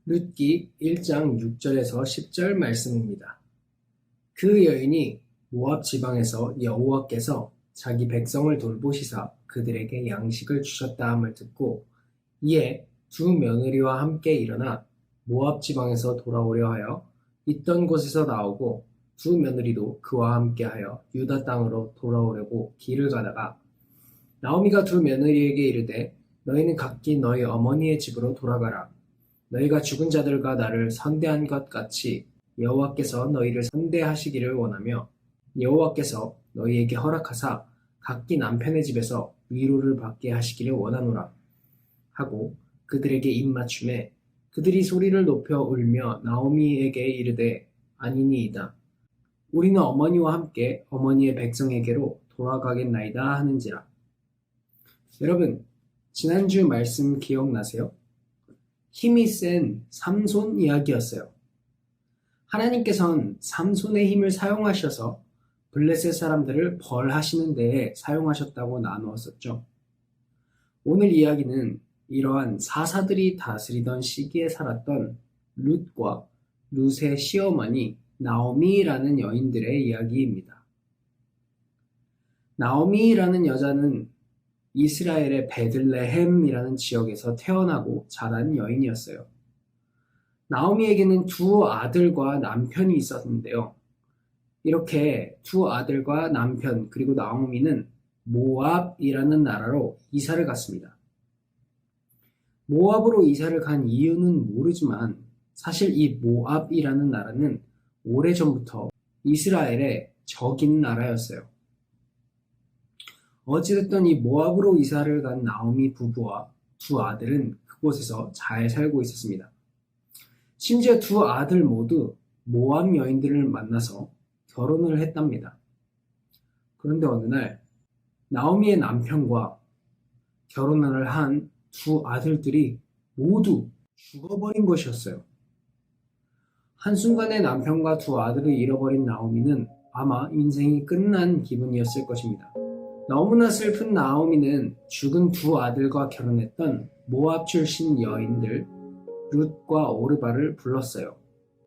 룻기 1장 6절에서 10절 말씀입니다. 그 여인이 모압 지방에서 여호와께서 자기 백성을 돌보시사 그들에게 양식을 주셨다 함을 듣고 이에 두 며느리와 함께 일어나 모압 지방에서 돌아오려 하여 있던 곳에서 나오고 두 며느리도 그와 함께하여 유다 땅으로 돌아오려고 길을 가다가 나오미가 두 며느리에게 이르되 너희는 각기 너희 어머니의 집으로 돌아가라. 너희가 죽은 자들과 나를 선대한 것 같이 여호와께서 너희를 선대하시기를 원하며 여호와께서 너희에게 허락하사 각기 남편의 집에서 위로를 받게 하시기를 원하노라 하고 그들에게 입맞춤에 그들이 소리를 높여 울며 나오미에게 이르되 아니니이다. 우리는 어머니와 함께 어머니의 백성에게로 돌아가겠나이다 하는지라. 여러분, 지난주 말씀 기억나세요? 힘이 센 삼손 이야기였어요. 하나님께서는 삼손의 힘을 사용하셔서 블레셋 사람들을 벌하시는 데에 사용하셨다고 나누었었죠. 오늘 이야기는 이러한 사사들이 다스리던 시기에 살았던 룻과 룻의 시어머니 나오미라는 여인들의 이야기입니다. 나오미라는 여자는 이스라엘의 베들레헴이라는 지역에서 태어나고 자란 여인이었어요. 나오미에게는 두 아들과 남편이 있었는데요. 이렇게 두 아들과 남편 그리고 나오미는 모압이라는 나라로 이사를 갔습니다. 모압으로 이사를 간 이유는 모르지만 사실 이 모압이라는 나라는 오래전부터 이스라엘의 적인 나라였어요. 어찌됐든 이 모압으로 이사를 간 나오미 부부와 두 아들은 그곳에서 잘 살고 있었습니다. 심지어 두 아들 모두 모압 여인들을 만나서 결혼을 했답니다. 그런데 어느 날 나오미의 남편과 결혼을 한 두 아들들이 모두 죽어버린 것이었어요. 한순간에 남편과 두 아들을 잃어버린 나오미는 아마 인생이 끝난 기분이었을 것입니다. 너무나 슬픈 나오미는 죽은 두 아들과 결혼했던 모압 출신 여인들 룻과 오르바를 불렀어요.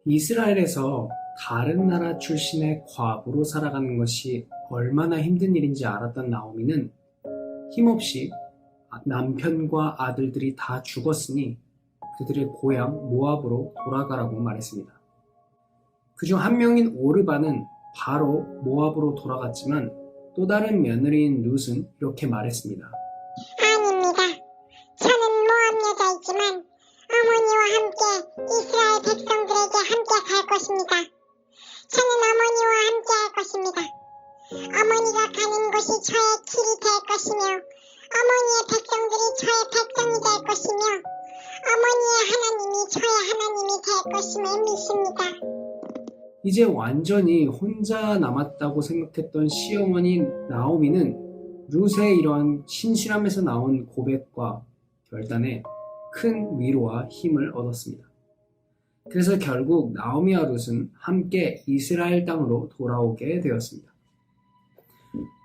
이스라엘에서 다른 나라 출신의 과부로 살아가는 것이 얼마나 힘든 일인지 알았던 나오미는 힘없이 남편과 아들들이 다 죽었으니 그들의 고향 모압으로 돌아가라고 말했습니다. 그중 한 명인 오르바는 바로 모압으로 돌아갔지만 또 다른 며느리인 룻은 이렇게 말했습니다. 아닙니다. 저는 모압 여자이지만 어머니와 함께 이스라엘 백성들에게 함께 갈 것입니다. 저는 어머니와 함께 할 것입니다. 어머니가 가는 곳이 저의 길이 될 것이며 어머니의 백성들이 저의 백성이 될 것이며 어머니의 하나님이 저의 하나님이 될 것임을 믿습니다. 이제 완전히 혼자 남았다고 생각했던 시어머니 나오미는 룻의 이러한 신실함에서 나온 고백과 결단에 큰 위로와 힘을 얻었습니다. 그래서 결국 나오미와 룻은 함께 이스라엘 땅으로 돌아오게 되었습니다.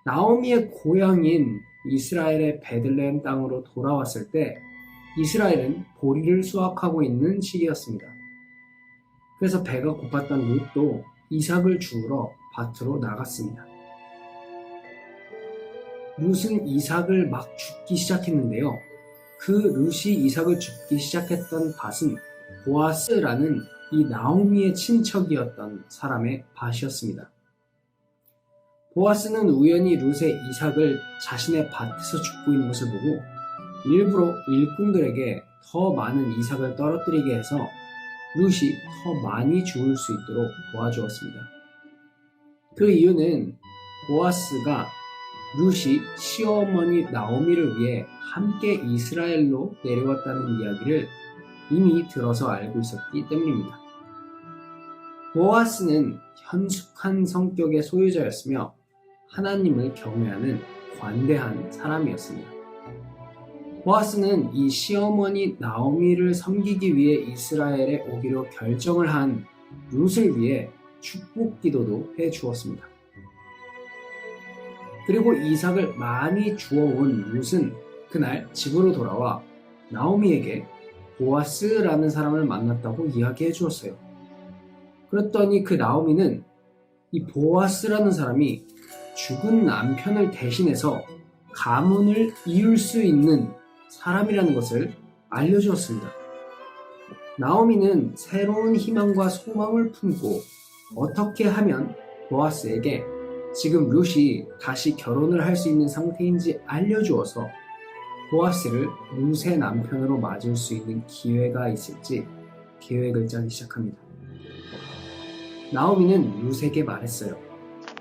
나오미의 고향인 이스라엘의 베들레헴 땅으로 돌아왔을 때 이스라엘은 보리를 수확하고 있는 시기였습니다. 그래서 배가 고팠던 룻도 이삭을 주우러 밭으로 나갔습니다. 룻은 이삭을 막 줍기 시작했는데요. 그 룻이 이삭을 줍기 시작했던 밭은 보아스라는 이 나오미의 친척이었던 사람의 밭이었습니다. 보아스는 우연히 룻의 이삭을 자신의 밭에서 줍고 있는 것을 보고 일부러 일꾼들에게 더 많은 이삭을 떨어뜨리게 해서 룻이 더 많이 주울 수 있도록 도와주었습니다. 그 이유는 보아스가 룻이 시어머니 나오미를 위해 함께 이스라엘로 내려왔다는 이야기를 이미 들어서 알고 있었기 때문입니다. 보아스는 현숙한 성격의 소유자였으며 하나님을 경외하는 관대한 사람이었습니다. 보아스는 이 시어머니 나오미를 섬기기 위해 이스라엘에 오기로 결정을 한 룻을 위해 축복 기도도 해 주었습니다. 그리고 이삭을 많이 주어온 룻은 그날 집으로 돌아와 나오미에게 보아스라는 사람을 만났다고 이야기해 주었어요. 그랬더니 그 나오미는 이 보아스라는 사람이 죽은 남편을 대신해서 가문을 이을 수 있는 사람이라는 것을 알려주었습니다. 나오미는 새로운 희망과 소망을 품고 어떻게 하면 보아스에게 지금 룻이 다시 결혼을 할 수 있는 상태인지 알려주어서 보아스를 룻의 남편으로 맞을 수 있는 기회가 있을지 계획을 짜기 시작합니다. 나오미는 룻에게 말했어요.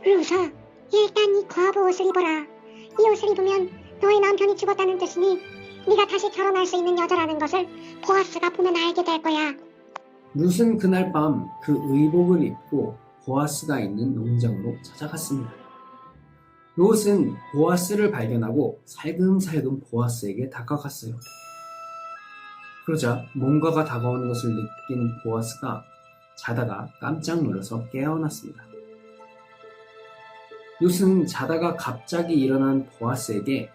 루사, 일단 이 과부 옷을 입어라. 이 옷을 입으면 너의 남편이 죽었다는 뜻이니 네가 다시 결혼할 수 있는 여자라는 것을 보아스가 보면 알게 될 거야. 룻은 그날 밤 그 의복을 입고 보아스가 있는 농장으로 찾아갔습니다. 룻은 보아스를 발견하고 살금살금 보아스에게 다가갔어요. 그러자 뭔가가 다가오는 것을 느낀 보아스가 자다가 깜짝 놀라서 깨어났습니다. 룻은 자다가 갑자기 일어난 보아스에게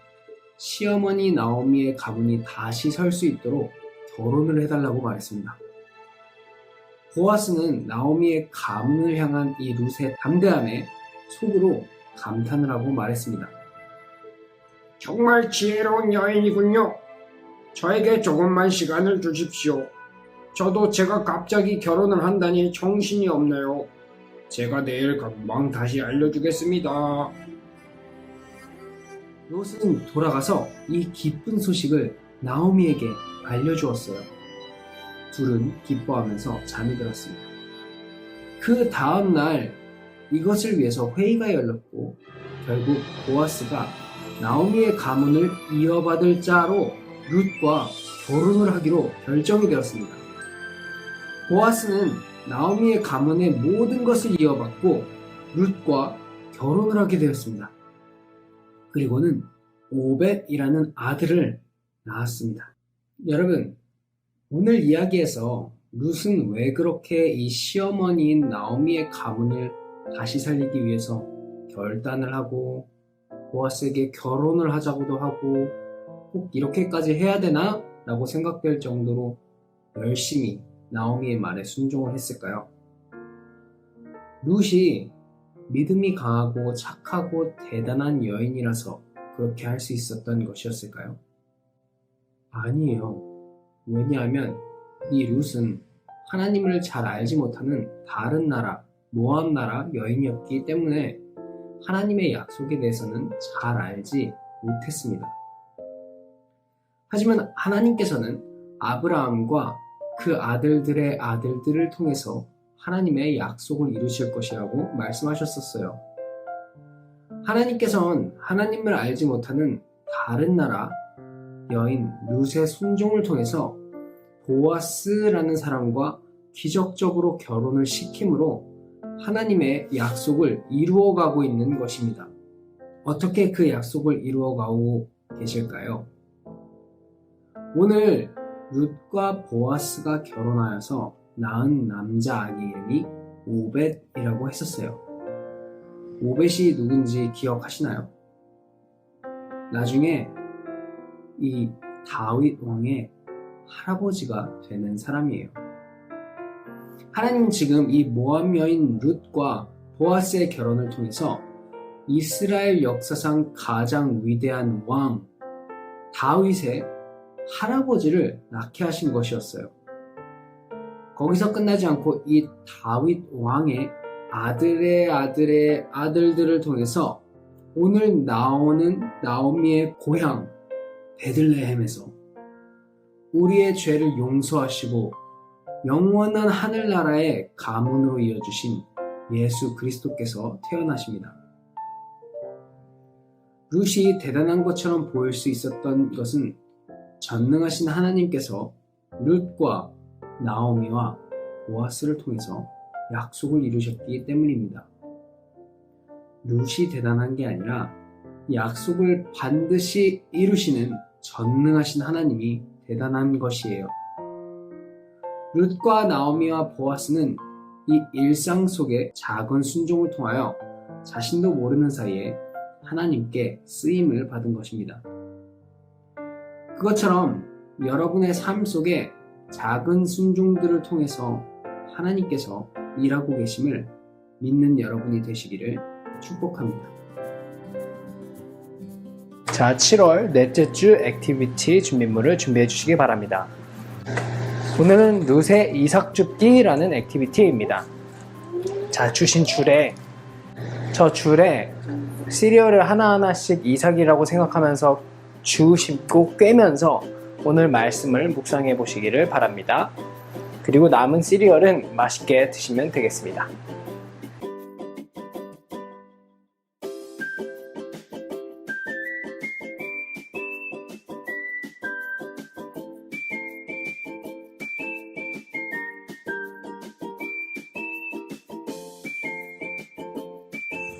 시어머니 나오미의 가문이 다시 설 수 있도록 결혼을 해달라고 말했습니다. 보아스는 나오미의 가문을 향한 이 룻의 담대함에 속으로 감탄을 하고 말했습니다. 정말 지혜로운 여인이군요. 저에게 조금만 시간을 주십시오. 저도 제가 갑자기 결혼을 한다니 정신이 없네요. 제가 내일 금방 다시 알려주겠습니다. 롯은 돌아가서 이 기쁜 소식을 나오미에게 알려주었어요. 둘은 기뻐하면서 잠이 들었습니다. 그 다음 날 이것을 위해서 회의가 열렸고 결국 보아스가 나오미의 가문을 이어받을 자로 룻과 결혼을 하기로 결정이 되었습니다. 보아스는 나오미의 가문의 모든 것을 이어받고 룻과 결혼을 하게 되었습니다. 그리고는 오벳이라는 아들을 낳았습니다. 여러분, 오늘 이야기에서 룻은 왜 그렇게 이 시어머니인 나오미의 가문을 다시 살리기 위해서 결단을 하고 보아스에게 결혼을 하자고도 하고 꼭 이렇게까지 해야 되나? 라고 생각될 정도로 열심히 나오미의 말에 순종을 했을까요? 룻이 믿음이 강하고 착하고 대단한 여인이라서 그렇게 할 수 있었던 것이었을까요? 아니에요. 왜냐하면 이 룻은 하나님을 잘 알지 못하는 다른 나라, 모압 나라 여인이었기 때문에 하나님의 약속에 대해서는 잘 알지 못했습니다. 하지만 하나님께서는 아브라함과 그 아들들의 아들들을 통해서 하나님의 약속을 이루실 것이라고 말씀하셨었어요. 하나님께서는 하나님을 알지 못하는 다른 나라 여인 룻의 순종을 통해서 보아스라는 사람과 기적적으로 결혼을 시킴으로 하나님의 약속을 이루어가고 있는 것입니다. 어떻게 그 약속을 이루어가고 계실까요? 오늘 룻과 보아스가 결혼하여서 낳은 남자 아기 이름이 오벳이라고 했었어요. 오벳이 누군지 기억하시나요? 나중에 이 다윗 왕의 할아버지가 되는 사람이에요. 하나님은 지금 이 모압 여인 룻과 보아스의 결혼을 통해서 이스라엘 역사상 가장 위대한 왕 다윗의 할아버지를 낳게 하신 것이었어요. 거기서 끝나지 않고 이 다윗 왕의 아들의 아들의 아들들을 통해서 오늘 나오는 나오미의 고향 베들레헴에서 우리의 죄를 용서하시고 영원한 하늘나라의 가문으로 이어주신 예수 그리스도께서 태어나십니다. 룻이 대단한 것처럼 보일 수 있었던 것은 전능하신 하나님께서 룻과 나오미와 보아스를 통해서 약속을 이루셨기 때문입니다. 룻이 대단한 게 아니라 약속을 반드시 이루시는 전능하신 하나님이 대단한 것이에요. 룻과 나오미와 보아스는 이 일상 속의 작은 순종을 통하여 자신도 모르는 사이에 하나님께 쓰임을 받은 것입니다. 그것처럼 여러분의 삶 속에 작은 순종들을 통해서 하나님께서 일하고 계심을 믿는 여러분이 되시기를 축복합니다. 자, 7월 넷째 주 액티비티 준비물을 준비해 주시기 바랍니다. 오늘은 룻의 이삭줍기라는 액티비티입니다. 자, 주신 줄에 시리얼을 하나하나씩 이삭이라고 생각하면서 주심고 꿰면서 오늘 말씀을 묵상해 보시기를 바랍니다. 그리고 남은 시리얼은 맛있게 드시면 되겠습니다.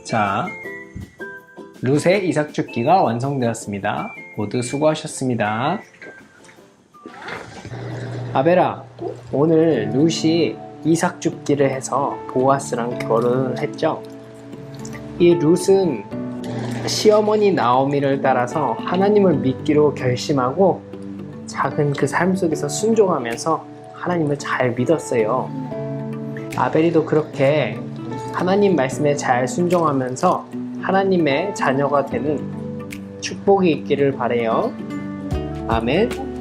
자, 룻의 이삭줍기가 완성되었습니다. 모두 수고하셨습니다. 아벨아, 오늘 룻이 이삭줍기를 해서 보아스랑 결혼을 했죠? 이 룻은 시어머니 나오미를 따라서 하나님을 믿기로 결심하고 작은 그 삶 속에서 순종하면서 하나님을 잘 믿었어요. 아벨이도 그렇게 하나님 말씀에 잘 순종하면서 하나님의 자녀가 되는 축복이 있기를 바라요. 아멘.